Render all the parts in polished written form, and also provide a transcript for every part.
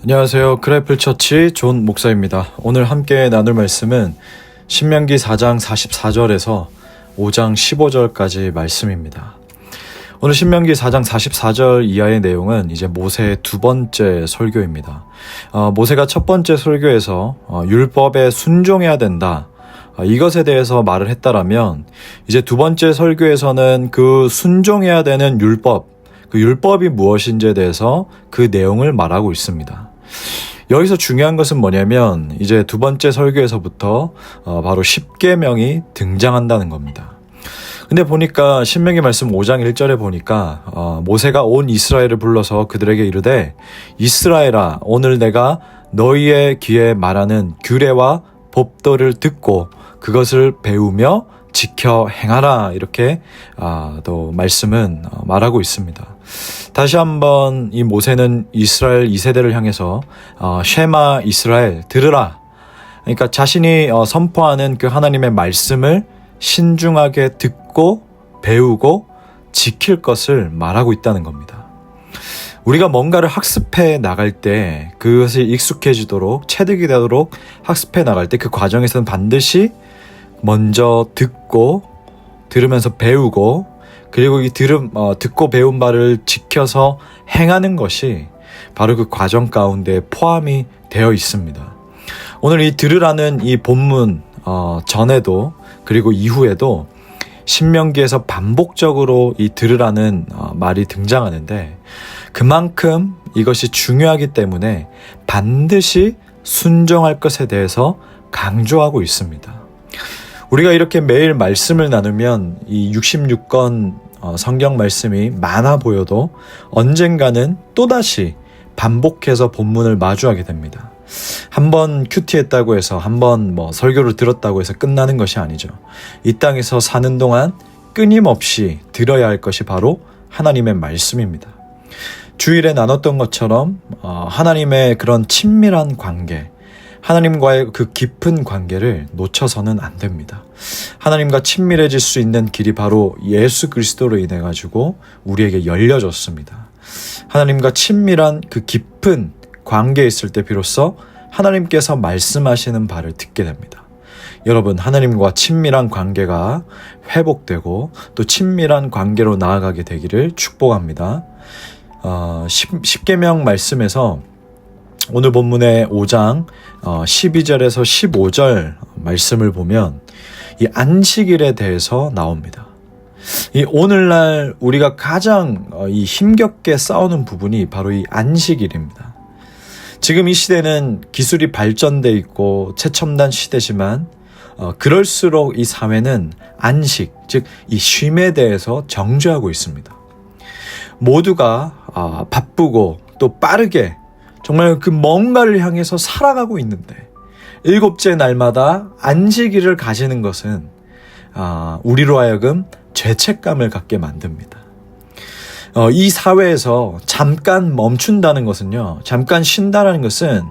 안녕하세요. 크래플처치 존 목사입니다. 오늘 함께 나눌 말씀은 신명기 4장 44절에서 5장 15절까지 말씀입니다. 오늘 신명기 4장 44절 이하의 내용은 이제 모세의 두 번째 설교입니다. 모세가 첫 번째 설교에서 율법에 순종해야 된다, 이것에 대해서 말을 했다라면, 이제 두 번째 설교에서는 그 순종해야 되는 율법, 그 율법이 무엇인지에 대해서 그 내용을 말하고 있습니다. 여기서 중요한 것은 뭐냐면, 이제 두 번째 설교에서부터 바로 십계명이 등장한다는 겁니다. 근데 보니까 신명기 말씀 5장 1절에 보니까 모세가 온 이스라엘을 불러서 그들에게 이르되, 이스라엘아, 오늘 내가 너희의 귀에 말하는 규례와 법도를 듣고 그것을 배우며 지켜 행하라, 이렇게 또 말씀은 말하고 있습니다. 다시 한번 이 모세는 이스라엘 2세대를 향해서 쉐마 이스라엘, 들으라, 그러니까 자신이 선포하는 그 하나님의 말씀을 신중하게 듣고 배우고 지킬 것을 말하고 있다는 겁니다. 우리가 뭔가를 학습해 나갈 때 그것이 익숙해지도록, 체득이 되도록 학습해 나갈 때 그 과정에서는 반드시 먼저 들으면서 배우고, 그리고 이 듣고 배운 바를 지켜서 행하는 것이 바로 그 과정 가운데 포함이 되어 있습니다. 오늘 이 들으라는 이 본문 전에도 그리고 이후에도 신명기에서 반복적으로 이 들으라는 말이 등장하는데, 그만큼 이것이 중요하기 때문에 반드시 순종할 것에 대해서 강조하고 있습니다. 우리가 이렇게 매일 말씀을 나누면 이 66권 성경 말씀이 많아 보여도 언젠가는 또다시 반복해서 본문을 마주하게 됩니다. 한번 큐티했다고 해서, 한번 설교를 들었다고 해서 끝나는 것이 아니죠. 이 땅에서 사는 동안 끊임없이 들어야 할 것이 바로 하나님의 말씀입니다. 주일에 나눴던 것처럼 하나님의 그런 친밀한 관계, 하나님과의 그 깊은 관계를 놓쳐서는 안 됩니다. 하나님과 친밀해질 수 있는 길이 바로 예수 그리스도로 인해 가지고 우리에게 열려졌습니다. 하나님과 친밀한 그 깊은 관계에 있을 때 비로소 하나님께서 말씀하시는 바를 듣게 됩니다. 여러분, 하나님과 친밀한 관계가 회복되고 또 친밀한 관계로 나아가게 되기를 축복합니다. 십계명 말씀에서 오늘 본문의 5장 12절에서 15절 말씀을 보면 이 안식일에 대해서 나옵니다. 이 오늘날 우리가 가장 이 힘겹게 싸우는 부분이 바로 이 안식일입니다. 지금 이 시대는 기술이 발전돼 있고 최첨단 시대지만 그럴수록 이 사회는 안식, 즉 이 쉼에 대해서 정죄하고 있습니다. 모두가 바쁘고 또 빠르게 정말 그 뭔가를 향해서 살아가고 있는데, 일곱째 날마다 안식일을 가지는 것은 우리로 하여금 죄책감을 갖게 만듭니다. 이 사회에서 잠깐 멈춘다는 것은요, 잠깐 쉰다는 것은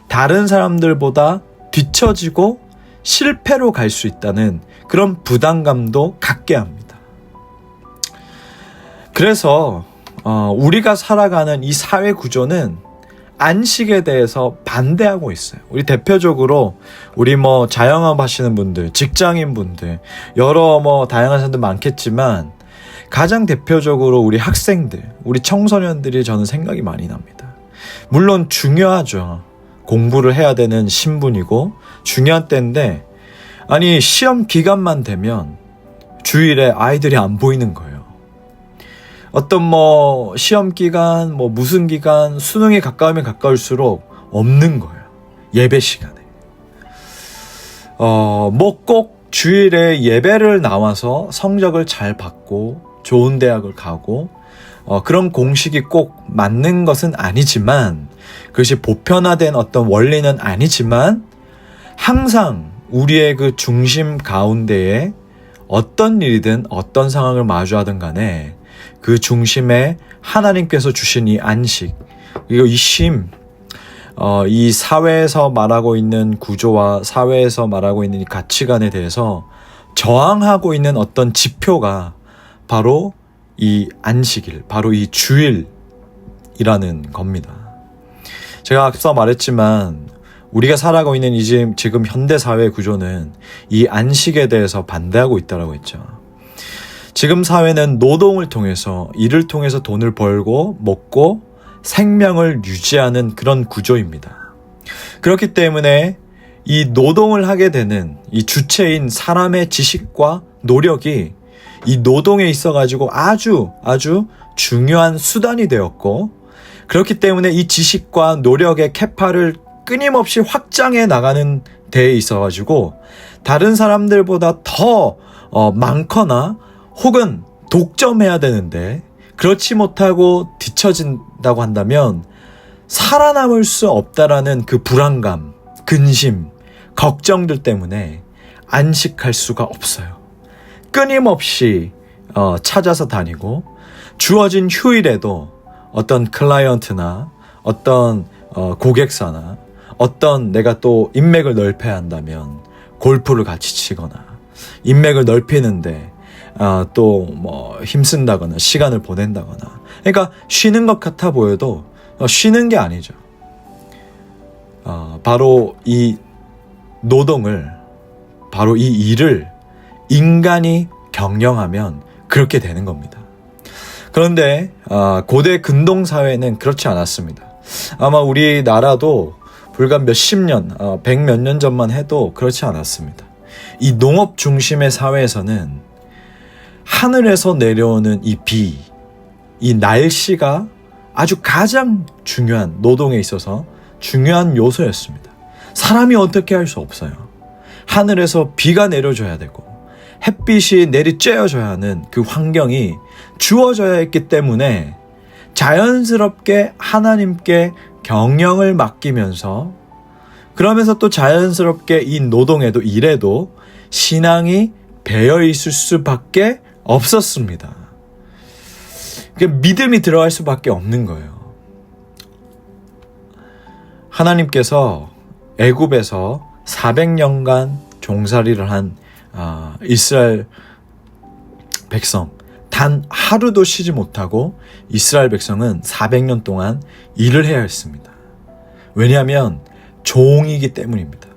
다른 사람들보다 뒤처지고 실패로 갈 수 있다는 그런 부담감도 갖게 합니다. 그래서 우리가 살아가는 이 사회 구조는 안식에 대해서 반대하고 있어요. 우리 대표적으로 우리 자영업 하시는 분들, 직장인 분들, 여러 다양한 사람들 많겠지만 가장 대표적으로 우리 학생들, 우리 청소년들이 저는 생각이 많이 납니다. 물론 중요하죠. 공부를 해야 되는 신분이고 중요한 때인데, 아니 시험 기간만 되면 주일에 아이들이 안 보이는 거예요. 어떤 시험 기간, 무슨 기간, 수능이 가까우면 가까울수록 없는 거예요. 예배 시간에. 꼭 주일에 예배를 나와서 성적을 잘 받고 좋은 대학을 가고 그런 공식이 꼭 맞는 것은 아니지만, 그것이 보편화된 어떤 원리는 아니지만, 항상 우리의 그 중심 가운데에 어떤 일이든 어떤 상황을 마주하든 간에 그 중심에 하나님께서 주신 이 안식, 그리고 이 쉼, 이 사회에서 말하고 있는 구조와 사회에서 말하고 있는 이 가치관에 대해서 저항하고 있는 어떤 지표가 바로 이 안식일, 바로 이 주일이라는 겁니다. 제가 앞서 말했지만 우리가 살아가고 있는 지금 현대 사회 구조는 이 안식에 대해서 반대하고 있다고 했죠. 지금 사회는 노동을 통해서, 일을 통해서 돈을 벌고 먹고 생명을 유지하는 그런 구조입니다. 그렇기 때문에 이 노동을 하게 되는 이 주체인 사람의 지식과 노력이 이 노동에 있어가지고 아주 중요한 수단이 되었고, 그렇기 때문에 이 지식과 노력의 캐파를 끊임없이 확장해 나가는 데에 있어가지고 다른 사람들보다 더 많거나 혹은 독점해야 되는데, 그렇지 못하고 뒤처진다고 한다면 살아남을 수 없다라는 그 불안감, 근심, 걱정들 때문에 안식할 수가 없어요. 끊임없이 찾아서 다니고, 주어진 휴일에도 어떤 클라이언트나 어떤 고객사나 어떤 내가 또 인맥을 넓혀야 한다면 골프를 같이 치거나, 인맥을 넓히는데 또 뭐 힘쓴다거나 시간을 보낸다거나, 그러니까 쉬는 것 같아 보여도 쉬는 게 아니죠. 바로 이 노동을, 바로 이 일을 인간이 경영하면 그렇게 되는 겁니다. 그런데 고대 근동사회는 그렇지 않았습니다. 아마 우리나라도 불과 몇십 년, 100몇 년 전만 해도 그렇지 않았습니다. 이 농업 중심의 사회에서는 하늘에서 내려오는 이 비, 이 날씨가 아주 가장 중요한, 노동에 있어서 중요한 요소였습니다. 사람이 어떻게 할 수 없어요. 하늘에서 비가 내려줘야 되고 햇빛이 내리쬐어줘야 하는 그 환경이 주어져야 했기 때문에 자연스럽게 하나님께 경영을 맡기면서, 그러면서 또 자연스럽게 이 노동에도 일에도 신앙이 배어 있을 수밖에 없었습니다. 믿음이 들어갈 수밖에 없는 거예요. 하나님께서 애굽에서 400년간 종살이를 한 이스라엘 백성, 단 하루도 쉬지 못하고 이스라엘 백성은 400년 동안 일을 해야 했습니다. 왜냐하면 종이기 때문입니다.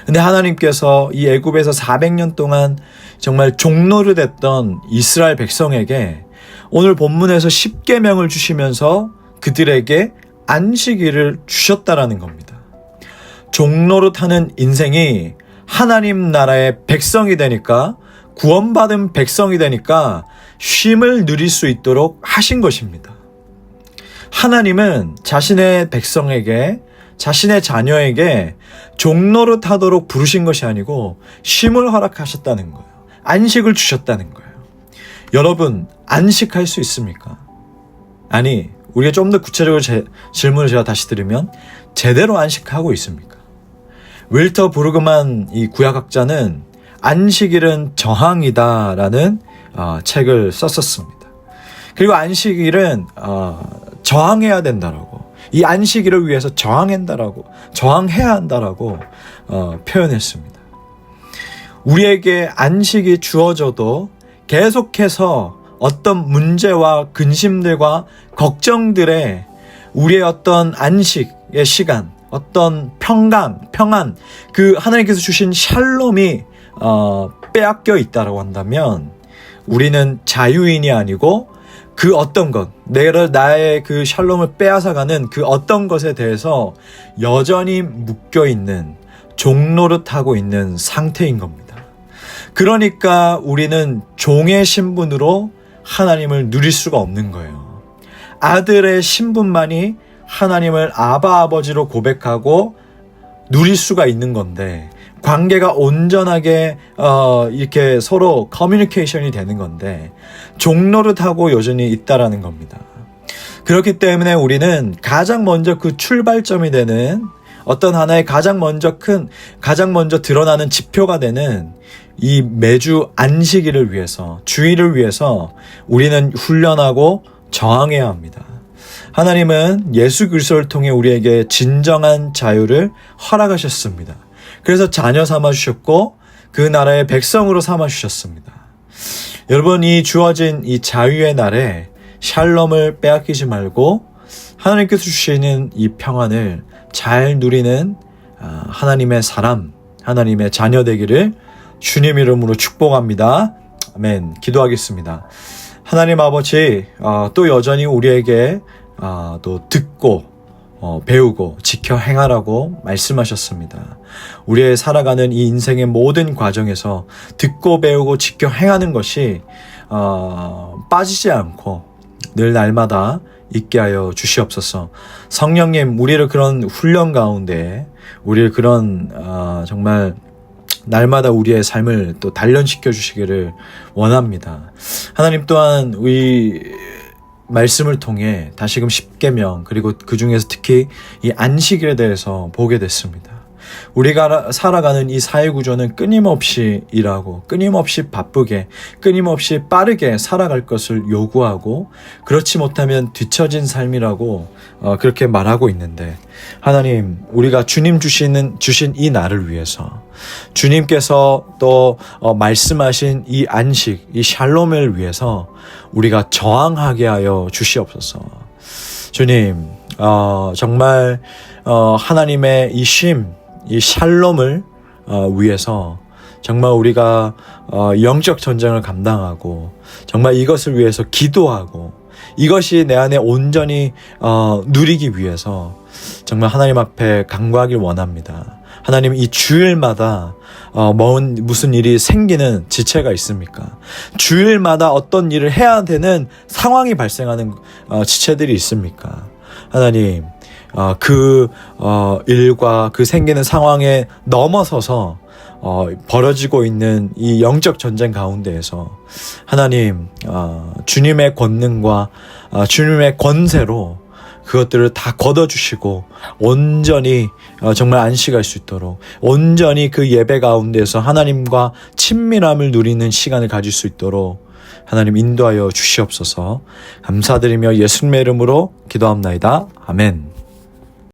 근데 하나님께서 이 애굽에서 400년 동안 정말 종노릇했던 이스라엘 백성에게 오늘 본문에서 십계명을 주시면서 그들에게 안식일을 주셨다라는 겁니다. 종노릇하는 인생이 하나님 나라의 백성이 되니까, 구원받은 백성이 되니까 쉼을 누릴 수 있도록 하신 것입니다. 하나님은 자신의 백성에게, 자신의 자녀에게 종노릇하도록 부르신 것이 아니고 쉼을 허락하셨다는 거예요. 안식을 주셨다는 거예요. 여러분, 안식할 수 있습니까? 아니, 우리가 좀 더 구체적으로 질문을 제가 다시 드리면, 제대로 안식하고 있습니까? 윌터 부르그만 이 구약학자는 안식일은 저항이다라는 책을 썼었습니다. 그리고 안식일은 저항해야 된다라고, 이 안식일을 위해서 저항해야 한다라고 표현했습니다. 우리에게 안식이 주어져도 계속해서 어떤 문제와 근심들과 걱정들에 우리의 어떤 안식의 시간, 어떤 평안, 그 하나님께서 주신 샬롬이 빼앗겨 있다라고 한다면 우리는 자유인이 아니고 그 어떤 것, 나의 그 샬롬을 빼앗아가는 그 어떤 것에 대해서 여전히 묶여있는, 종노릇하고 있는 상태인 겁니다. 그러니까 우리는 종의 신분으로 하나님을 누릴 수가 없는 거예요. 아들의 신분만이 하나님을 아바 아버지로 고백하고 누릴 수가 있는 건데, 관계가 온전하게 이렇게 서로 커뮤니케이션이 되는 건데 종노릇하고 여전히 있다라는 겁니다. 그렇기 때문에 우리는 가장 먼저 그 출발점이 되는 어떤 하나의 가장 먼저 드러나는 지표가 되는 이 매주 안식일을 위해서, 주일을 위해서 우리는 훈련하고 저항해야 합니다. 하나님은 예수 그리스도를 통해 우리에게 진정한 자유를 허락하셨습니다. 그래서 자녀 삼아 주셨고 그 나라의 백성으로 삼아 주셨습니다. 여러분, 이 주어진 이 자유의 날에 샬롬을 빼앗기지 말고 하나님께서 주시는 이 평안을 잘 누리는 하나님의 사람, 하나님의 자녀 되기를 주님 이름으로 축복합니다. 아멘. 기도하겠습니다. 하나님 아버지, 또 여전히 우리에게 또 듣고 배우고 지켜 행하라고 말씀하셨습니다. 우리의 살아가는 이 인생의 모든 과정에서 듣고 배우고 지켜 행하는 것이 빠지지 않고 늘 날마다 있게 하여 주시옵소서. 성령님, 우리를 그런 훈련 가운데, 우리를 그런 정말 날마다 우리의 삶을 또 단련시켜 주시기를 원합니다. 하나님 또한 우리 말씀을 통해 다시금 십계명, 그리고 그 중에서 특히 이 안식일에 대해서 보게 됐습니다. 우리가 살아가는 이 사회구조는 끊임없이 일하고 끊임없이 바쁘게 끊임없이 빠르게 살아갈 것을 요구하고, 그렇지 못하면 뒤처진 삶이라고 그렇게 말하고 있는데, 하나님, 우리가 주님 주신 이 날을 위해서, 주님께서 또 말씀하신 이 안식, 이 샬롬을 위해서 우리가 저항하게 하여 주시옵소서. 주님, 정말 하나님의 이 샬롬을 위해서 정말 우리가 영적 전쟁을 감당하고, 정말 이것을 위해서 기도하고, 이것이 내 안에 온전히 누리기 위해서 정말 하나님 앞에 간구하길 원합니다. 하나님, 이 주일마다 무슨 일이 생기는 지체가 있습니까? 주일마다 어떤 일을 해야 되는 상황이 발생하는 지체들이 있습니까? 하나님, 그 일과 그 생기는 상황에 넘어서서 벌어지고 있는 이 영적 전쟁 가운데에서 하나님, 주님의 권능과 주님의 권세로 그것들을 다 걷어주시고 온전히 정말 안식할 수 있도록, 온전히 그 예배 가운데서 하나님과 친밀함을 누리는 시간을 가질 수 있도록 하나님 인도하여 주시옵소서. 감사드리며 예수님의 이름으로 기도합나이다. 아멘.